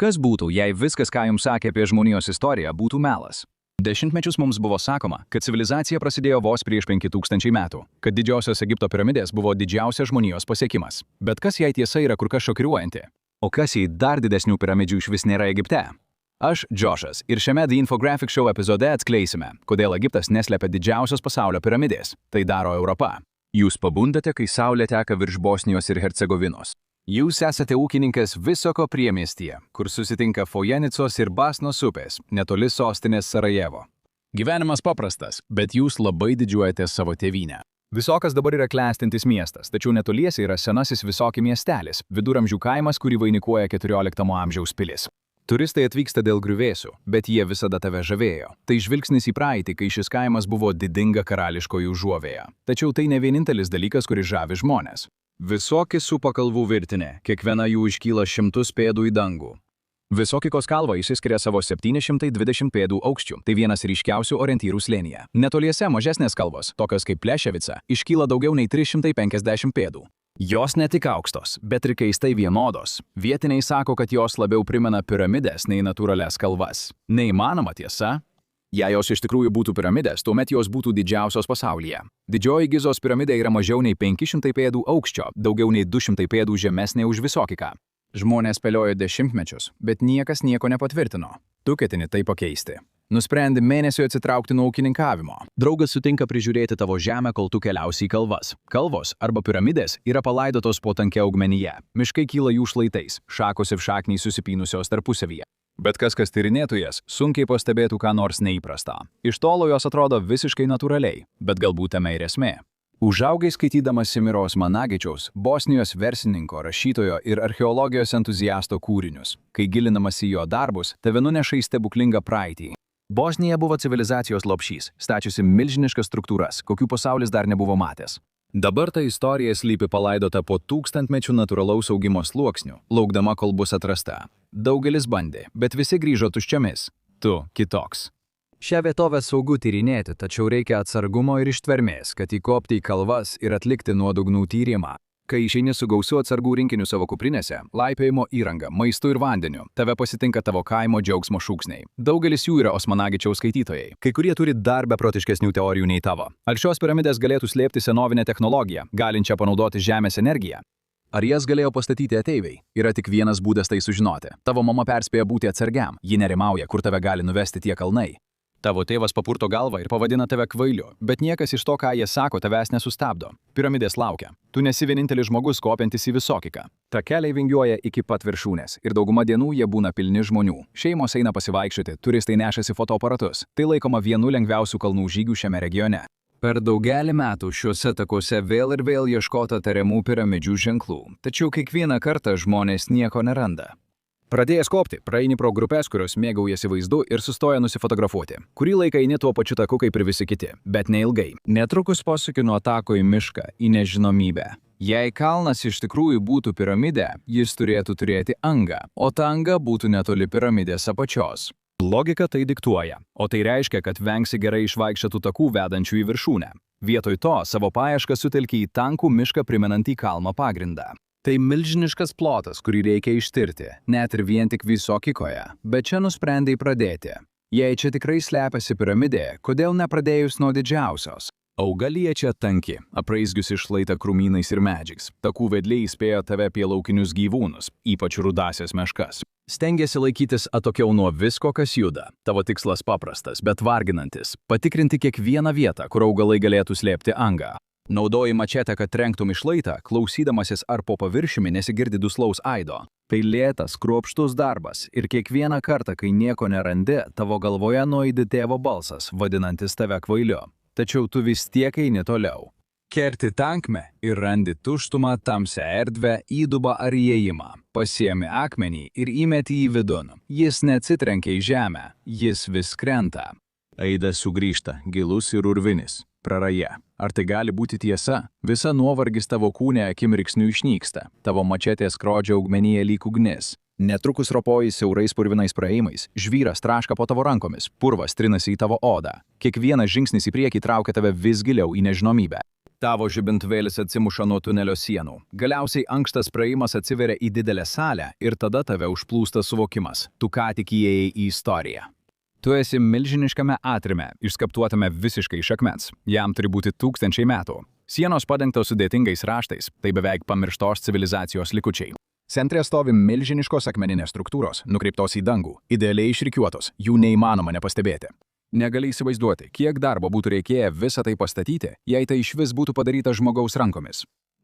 Kas būtų, jei viskas, ką jums sakė apie žmonijos istoriją, būtų melas? Dešimtmečius mums buvo sakoma, kad civilizacija prasidėjo vos prieš 5000 metų, kad didžiosios Egipto piramidės buvo didžiausias žmonijos pasiekimas. Bet kas jei tiesa yra kur kas šokiruojanti? O kas jei dar didesnių piramidžių iš vis nėra Egipte? Aš Džošas ir šiame The Infographic Show epizode atskleisime, kodėl Egiptas neslepia didžiausios pasaulio piramidės. Tai daro Europa. Jūs pabundate, kai saulė teka virš Bosnijos ir Hercegovinos. Jūs esate ūkininkas Visoko priemiestyje, kur susitinka Fojenicos ir Basnos upės, netoli sostinės Sarajevo. Gyvenimas paprastas, bet jūs labai didžiuojatės savo tėvynę. Visokas dabar yra klestintis miestas, tačiau netoliese yra senasis Visoki miestelis, viduramžių kaimas, kurį vainikuoja 14 amžiaus pilis. Turistai atvyksta dėl griuvėsių, bet jie visada tave žavėjo. Tai žvilgsnis į praeitį, kai šis kaimas buvo didinga karališkoji užuovėja. Tačiau tai ne vienintelis dalykas, kuris žavi žmonės. Visoki supa kalvų virtinė, kiekviena jų iškyla 100 pėdų į dangų. Visokikos kalva išsiskiria savo 720 pėdų aukščiu, tai vienas ryškiausių orientyrų slėnyje. Netoliese mažesnės kalvos, tokios kaip Pleševica, iškyla daugiau nei 350 pėdų. Jos ne tik aukštos, bet ir keistai vienodos. Vietiniai sako, kad jos labiau primena piramidės nei natūralias kalvas. Neįmanoma tiesa? Jei jos iš tikrųjų būtų piramidės, tuomet jos būtų didžiausios pasaulyje. Didžioji Gizos piramidė yra mažiau nei 500 pėdų aukščio, daugiau nei 200 pėdų žemesnė už Visokiką. Žmonės spėliojo dešimtmečius, bet niekas nieko nepatvirtino. Tu ketini tai pakeisti. Nusprendi mėnesio atsitraukti nuo ūkininkavimo. Draugas sutinka prižiūrėti tavo žemę, kol tu keliausi į kalvas. Kalvos arba piramidės yra palaidotos po tankia augmenyje. Miškai kyla jų šlaitais, šakos ir šakniai susipynusios tarpusavyje. Bet kas tyrinėtų jas, sunkiai pastebėtų ką nors neįprastą. Iš tolo jos atrodo visiškai natūraliai, bet galbūt tame ir esmė. Užaugai skaitydamas Simiros Managičiaus, Bosnijos verslininko, rašytojo ir archeologijos entuziasto kūrinius. Kai gilinamas į jo darbus, tave nuneša į stebuklingą praeitį. Bosnija buvo civilizacijos lopšys, stačiusi milžiniškas struktūras, kokių pasaulis dar nebuvo matęs. Dabar ta istorija slypi palaidota po tūkstantmečių natūralaus augimo sluoksnių, laukdama kol bus atrasta. Daugelis bandė, bet visi grįžo tuščiomis. Tu kitoks. Šią vietovę saugu tyrinėti, tačiau reikia atsargumo ir ištvermės, kad įkopti į kalvas ir atlikti nuodugnų tyrimą. Kai išeini su gausiu atsargų rinkiniu savo kuprinėse, laipiojimo įranga, maistu ir vandeniu, tave pasitinka tavo kaimo džiaugsmo šūksniai. Daugelis jų yra Osmanagičiaus skaitytojai. Kai kurie turi dar beprotiškesnių teorijų nei tavo. Ar šios piramidės galėtų slėpti senovinę technologiją, galinčią panaudoti žemės energiją? Ar jas galėjo pastatyti ateiviai? Yra tik vienas būdas tai sužinoti. Tavo mama perspėja būti atsargiam. Ji nerimauja, kur tave gali nuvesti tie kalnai. Tavo tėvas papurto galvą ir pavadina tave kvailiu, bet niekas iš to, ką jie sako, tavęs nesustabdo. Piramidės laukia. Tu nesi vienintelis žmogus kopiantis į Visokiką. Takeliai vingiuoja iki pat viršūnės ir dauguma dienų jie būna pilni žmonių. Šeimos eina pasivaikščioti, turistai nešasi fotoaparatus. Tai laikoma vienu lengviausių kalnų žygių šiame regione. Per daugelį metų šiuose takuose vėl ir vėl ieškota tariamų piramidžių ženklų, tačiau kiekvieną kartą žmonės nieko neranda. Pradėjęs kopti, praeini pro grupės, kurios mėgaujasi vaizdu ir sustoja nusifotografuoti. Kurį laiką eini tuo pačiu taku kaip ir visi kiti, bet neilgai. Netrukus pasuki nuo tako į mišką, į nežinomybę. Jei kalnas iš tikrųjų būtų piramidė, jis turėtų turėti angą, o ta anga būtų netoli piramidės apačios. Logika tai diktuoja, o tai reiškia, kad vengsi gerai išvaikščiotų takų vedančių į viršūnę. Vietoj to savo paiešką sutelki į tankų mišką primenantį kalno pagrindą. Tai milžiniškas plotas, kurį reikia ištirti, net ir vien tik Visokikoje, bet čia nusprendei pradėti. Jei čia tikrai slepiasi piramidė, kodėl nepradėjus nuo didžiausios? Augalija čia tanki, apraizgiusi šlaitą krūmynais ir medžiais. Takų vedliai įspėjo tave apie laukinius gyvūnus, ypač rudasias meškas. Stengiasi laikytis atokiau nuo visko, kas juda. Tavo tikslas paprastas, bet varginantis – patikrinti kiekvieną vietą, kur augalai galėtų slėpti angą. Naudoji mačetę, kad trenktum į šlaitą, klausydamasis ar po paviršiumi nesigirdi duslaus aido. Tai lėtas, kruopštus darbas ir kiekvieną kartą, kai nieko nerandi, tavo galvoje nuaidi tėvo balsas, vadinantis tave kvailiu. Tačiau tu vis tiek eini toliau. Kerti tankmę ir randi tuštumą, tamsią erdvę, įdubą ar įėjimą. Pasiemi akmenį ir įmeti į vidun. Jis neatsitrenkia į žemę, jis vis krenta. Aidas sugrįžta, gilus ir urvinis. Praraja. Ar tai gali būti tiesa? Visa nuovargis tavo kūne akimirksniu išnyksta. Tavo mačetė skrodžia augmenyje lyg ugnis. Netrukus ropoji siaurais purvinais praėjimais. Žvyras traška po tavo rankomis. Purvas trinasi į tavo odą. Kiekvienas žingsnis į priekį traukia tave vis giliau į nežinomybę. Tavo žibintuvėlis atsimuša nuo tunelio sienų. Galiausiai ankštas praėjimas atsiveria į didelę salę ir tada tave užplūsta suvokimas. Tu ką tik įėjai į istoriją. Tu esi milžiniškame atrime, išskaptuotame visiškai iš akmens. Jam turi būti tūkstančiai metų. Sienos padengtos sudėtingais raštais, tai beveik pamirštos civilizacijos likučiai. Centre stovi milžiniškos akmeninės struktūros, nukreiptos į dangų, idealiai išrikiuotos, jų neįmanoma nepastebėti. Negali įsivaizduoti, kiek darbo būtų reikėję visą tai pastatyti, jei tai išvis būtų padaryta žmogaus rankomis.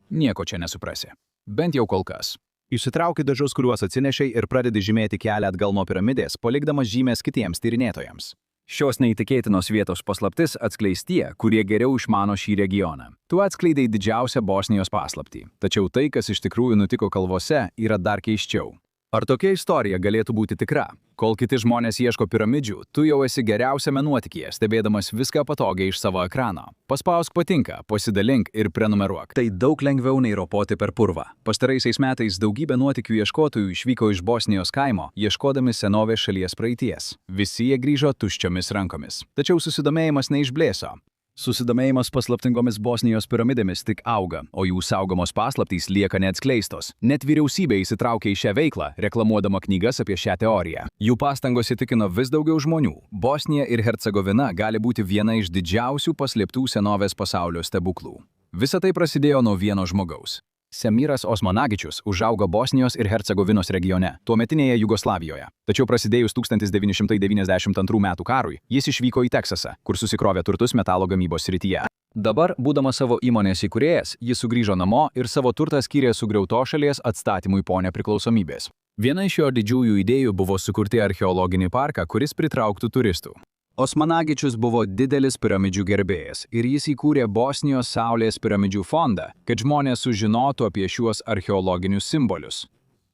Nieko čia nesuprasi. Bent jau kol kas. Išsitrauki dažus, kuriuos atsinešiai ir pradedi žymėti kelią atgal nuo piramidės, palikdamas žymės kitiems tyrinėtojams. Šios neįtikėtinos vietos paslaptis atskleis tie, kurie geriau išmano šį regioną. Tu atskleidai didžiausią Bosnijos paslaptį, tačiau tai, kas iš tikrųjų nutiko kalvose, yra dar keisčiau. Ar tokia istorija galėtų būti tikra? Kol kiti žmonės ieško piramidžių, tu jau esi geriausiame nuotykyje, stebėdamas viską patogiai iš savo ekrano. Paspausk patinka, pasidalink ir prenumeruok. Tai daug lengviau nei ropoti per purvą. Pastaraisiais metais daugybė nuotykių ieškotojų išvyko iš Bosnijos kaimo, ieškodami senovės šalies praeities. Visi jie grįžo tuščiomis rankomis. Tačiau susidomėjimas neišblėso. Susidomėjimas paslaptingomis Bosnijos piramidėmis tik auga, o jų saugomos paslaptys lieka neatskleistos. Net vyriausybė įsitraukė į šią veiklą, reklamuodama knygas apie šią teoriją. Jų pastangos įtikino vis daugiau žmonių. Bosnija ir Hercegovina gali būti viena iš didžiausių paslėptų senovės pasaulio stebuklų. Visa tai prasidėjo nuo vieno žmogaus. Semiras Osmanagičius užaugo Bosnijos ir Hercegovinos regione, tuometinėje Jugoslavijoje. Tačiau prasidėjus 1992 metų karui, jis išvyko į Teksasą, kur susikrovė turtus metalo gamybos srityje. Dabar, būdamas savo įmonės įkūrėjas, jis sugrįžo namo ir savo turtą skyrė sugriautos šalies atstatymui po nepriklausomybės. Viena iš jo didžiųjų idėjų buvo sukurti archeologinį parką, kuris pritrauktų turistų. Osmanagičius buvo didelis piramidžių gerbėjas ir jis įkūrė Bosnijos Saulės piramidžių fondą, kad žmonės sužinotų apie šiuos archeologinius simbolius.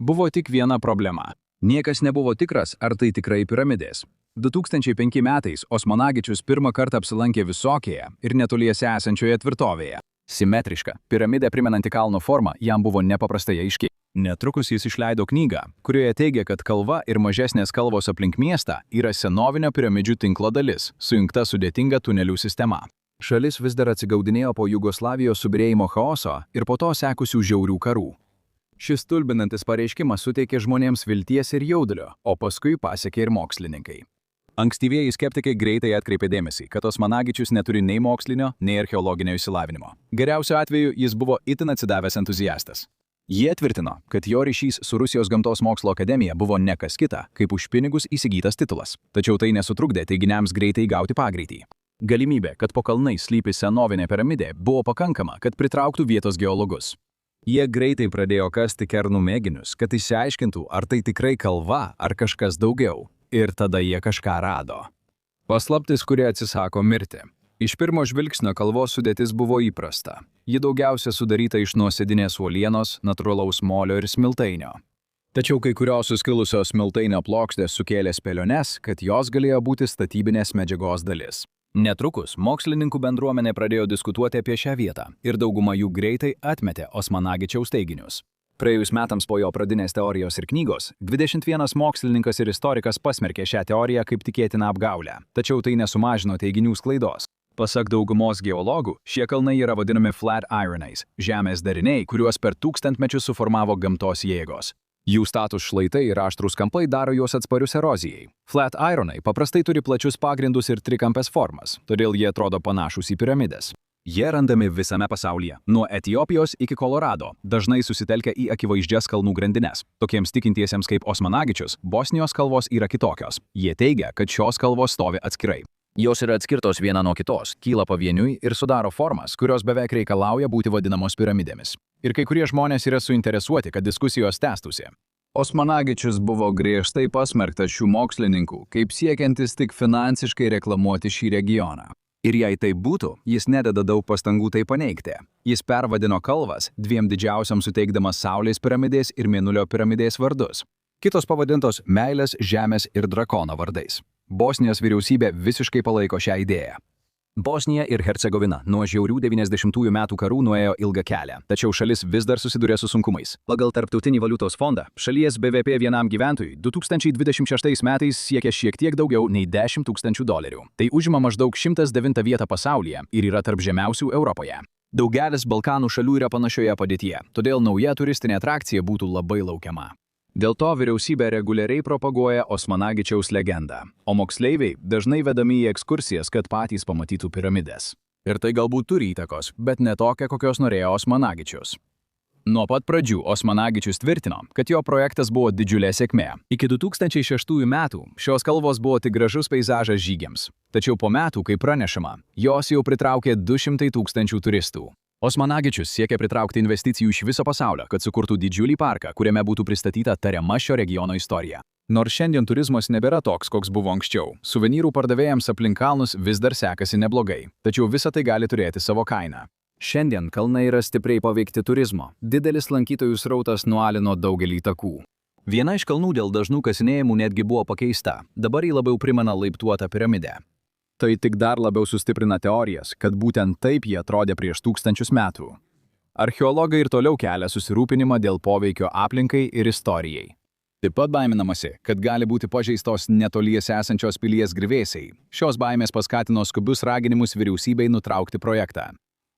Buvo tik viena problema. Niekas nebuvo tikras, ar tai tikrai piramidės. 2005 metais Osmanagičius pirmą kartą apsilankė Visokėje ir netoliese esančioje tvirtovėje. Simetriška, piramidė primenanti kalno formą jam buvo nepaprastai aiški. Netrukus jis išleido knygą, kurioje teigia, kad kalva ir mažesnės kalvos aplink miestą yra senovinio piramidžių tinklo dalis, sujungta sudėtinga tunelių sistema. Šalis vis dar atsigaudinėjo po Jugoslavijos subyrėjimo chaoso ir po to sekusių žiaurių karų. Šis stulbinantis pareiškimas suteikė žmonėms vilties ir jaudulio, o paskui pasiekė ir mokslininkai. Ankstyvieji skeptikai greitai atkreipė dėmesį, kad Osmanagičius neturi nei mokslinio, nei archeologinio išsilavinimo. Geriausiu atveju jis buvo itin atsidavęs entuziastas. Jie tvirtino, kad jo ryšys su Rusijos gamtos mokslo akademija buvo ne kas kita, kaip už pinigus įsigytas titulas. Tačiau tai nesutrukdė teiginiams greitai gauti pagreitį. Galimybė, kad po kalnais slypi senovinė piramidė, buvo pakankama, kad pritrauktų vietos geologus. Jie greitai pradėjo kasti kernų mėginius, kad išsiaiškintų, ar tai tikrai kalva, ar kažkas daugiau. Ir tada jie kažką rado. Paslaptis, kuri atsisako mirti. Iš pirmo žvilgsnio kalvos sudėtis buvo įprasta. Ji daugiausia sudaryta iš nuosėdinės uolienos, natūralaus molio ir smiltainio. Tačiau kai kurios suskilusios smiltainio plokštės sukėlė spėliones, kad jos galėjo būti statybinės medžiagos dalis. Netrukus mokslininkų bendruomenė pradėjo diskutuoti apie šią vietą ir dauguma jų greitai atmetė Osmanagičiaus teiginius. Praėjus metams po jo pradinės teorijos ir knygos, 21 mokslininkas ir istorikas pasmerkė šią teoriją kaip tikėtiną apgaulę, tačiau tai nesumažino teiginių sklaidos. Pasak daugumos geologų, šie kalnai yra vadinami flat ironais, žemės dariniai, kuriuos per tūkstantmečius suformavo gamtos jėgos. Jų status šlaitai ir aštrūs kampai daro juos atsparius erozijai. Flat ironai paprastai turi plačius pagrindus ir trikampės formas, todėl jie atrodo panašūs į piramidės. Jie randami visame pasaulyje, nuo Etiopijos iki Kolorado, dažnai susitelkia į akivaizdžias kalnų grandines. Tokiems tikintiesiems kaip Osmanagičius, Bosnijos kalvos yra kitokios. Jie teigia, kad šios kalvos stovi atskirai. Jos yra atskirtos viena nuo kitos, kyla pavieniui ir sudaro formas, kurios beveik reikalauja būti vadinamos piramidėmis. Ir kai kurie žmonės yra suinteresuoti, kad diskusijos tęstųsi. Osmanagičius buvo griežtai pasmerktas šių mokslininkų, kaip siekiantis tik finansiškai reklamuoti šį regioną. Ir jei tai būtų, jis nededa daug pastangų tai paneigti. Jis pervadino kalvas dviem didžiausiam suteikdamas Saulės piramidės ir Mėnulio piramidės vardus. Kitos pavadintos Meilės, Žemės ir Drakono vardais. Bosnijos vyriausybė visiškai palaiko šią idėją. Bosnija ir Hercegovina nuo žiaurių 90-ųjų metų karų nuėjo ilgą kelią, tačiau šalis vis dar susiduria su sunkumais. Pagal Tarptautinį valiutos fondą, šalies BVP vienam gyventojui 2026 metais siekia šiek tiek daugiau nei $10 000. Tai užima maždaug 109 vietą pasaulyje ir yra tarp žemiausių Europoje. Daugelis Balkanų šalių yra panašioje padėtyje, todėl nauja turistinė atrakcija būtų labai laukiama. Dėl to vyriausybė reguliariai propaguoja Osmanagičiaus legendą, o moksleiviai dažnai vedami į ekskursijas, kad patys pamatytų piramidės. Ir tai galbūt turi įtakos, bet ne tokia, kokios norėjo Osmanagičius. Nuo pat pradžių Osmanagičius tvirtino, kad jo projektas buvo didžiulė sėkmė. Iki 2006 metų šios kalvos buvo tik gražus peizažas žygiams. Tačiau po metų, kai pranešama, jos jau pritraukė 200 000 turistų. Osmanagičius siekia pritraukti investicijų iš viso pasaulio, kad sukurtų didžiulį parką, kuriame būtų pristatyta tariama šio regiono istorija. Nors šiandien turizmas nebėra toks, koks buvo anksčiau, suvenyrų pardavėjams aplink kalnus vis dar sekasi neblogai, tačiau visa tai gali turėti savo kainą. Šiandien kalnai yra stipriai paveikti turizmo. Didelis lankytojų srautas nualino daugelį takų. Viena iš kalnų dėl dažnų kasinėjimų netgi buvo pakeista. Dabar ji labiau primena laiptuotą piramidę. Tai tik dar labiau sustiprina teorijas, kad būtent taip jie atrodė prieš 1000 metų. Archeologai ir toliau kelia susirūpinimą dėl poveikio aplinkai ir istorijai. Taip pat baiminamasi, kad gali būti pažeistos netoliese esančios pilies griuvėsiai. Šios baimės paskatino skubius raginimus vyriausybei nutraukti projektą.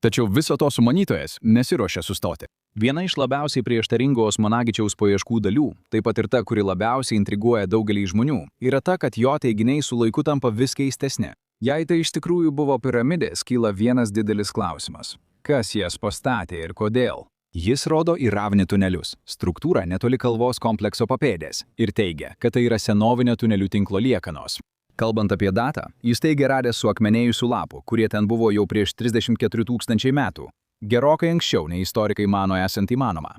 Tačiau viso to sumanytojas nesiruošia sustoti. Viena iš labiausiai prieštaringų Osmanagičiaus paieškų dalių, taip pat ir ta, kuri labiausiai intriguoja daugelį žmonių, yra ta, kad jo teiginiai su laiku tampa vis keistesni. Jei tai iš tikrųjų buvo piramidės, kyla vienas didelis klausimas. Kas jas pastatė ir kodėl? Jis rodo į Ravni tunelius, struktūrą netoli kalvos komplekso papėdės, ir teigia, kad tai yra senovinio tunelių tinklo liekanos. Kalbant apie datą, jis teigia radęs suakmenėjusių lapų, kurie ten buvo jau prieš 34 000 metų. Gerokai anksčiau nei istorikai mano esant įmanoma.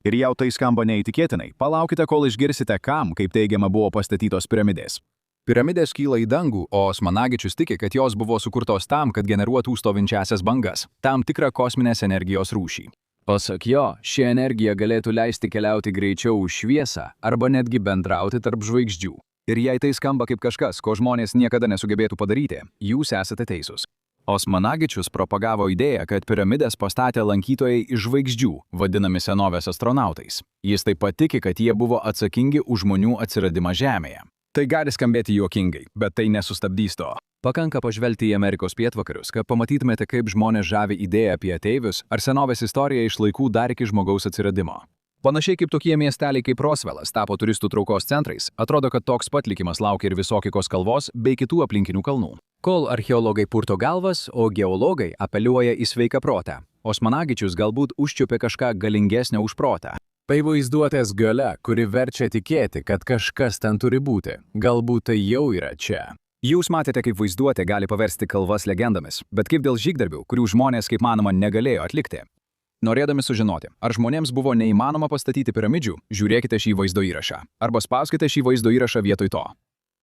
Ir jau tai skamba neįtikėtinai, palaukite, kol išgirsite, kam, kaip teigiama, buvo pastatytos piramidės. Piramidės kyla į dangų, o Osmanagičius tiki, kad jos buvo sukurtos tam, kad generuotų stovinčiasias bangas, tam tikrą kosminės energijos rūšį. Pasak jo, ši energija galėtų leisti keliauti greičiau už šviesą arba netgi bendrauti tarp žvaigždžių. Ir jei tai skamba kaip kažkas, ko žmonės niekada nesugebėtų padaryti, jūs esate teisūs. Osmanagičius propagavo idėją, kad piramidės pastatė lankytojai iš žvaigždžių, vadinami senovės astronautais. Jis taip pat tiki, kad jie buvo atsakingi už žmonių atsiradimą Žemėje. Tai gali skambėti juokingai, bet tai nesustabdys to. Pakanka pažvelgti į Amerikos pietvakarius, kad pamatytumėte, kaip žmonės žavi idėją apie ateivius ar senovės istoriją iš laikų dar iki žmogaus atsiradimo. Panašiai kaip tokie miesteliai kaip Rosvelas tapo turistų traukos centrais, atrodo, kad toks pat likimas laukia ir Visokikos kalvos bei kitų aplinkinių kalnų. Kol archeologai purto galvas, o geologai apeliuoja į sveiką protą, Osmanagičius galbūt užčiupė kažką galingesnio už protą. Tai vaizduotės galia, kuri verčia tikėti, kad kažkas ten turi būti. Galbūt tai jau yra čia. Jūs matėte, kaip vaizduotė gali paversti kalvas legendomis, bet kaip dėl žygdarbių, kurių žmonės, kaip manoma, negalėjo atlikti. Norėdami sužinoti, ar žmonėms buvo neįmanoma pastatyti piramidžių, žiūrėkite šį vaizdo įrašą. Arba spauskite šį vaizdo įrašą vietoj to.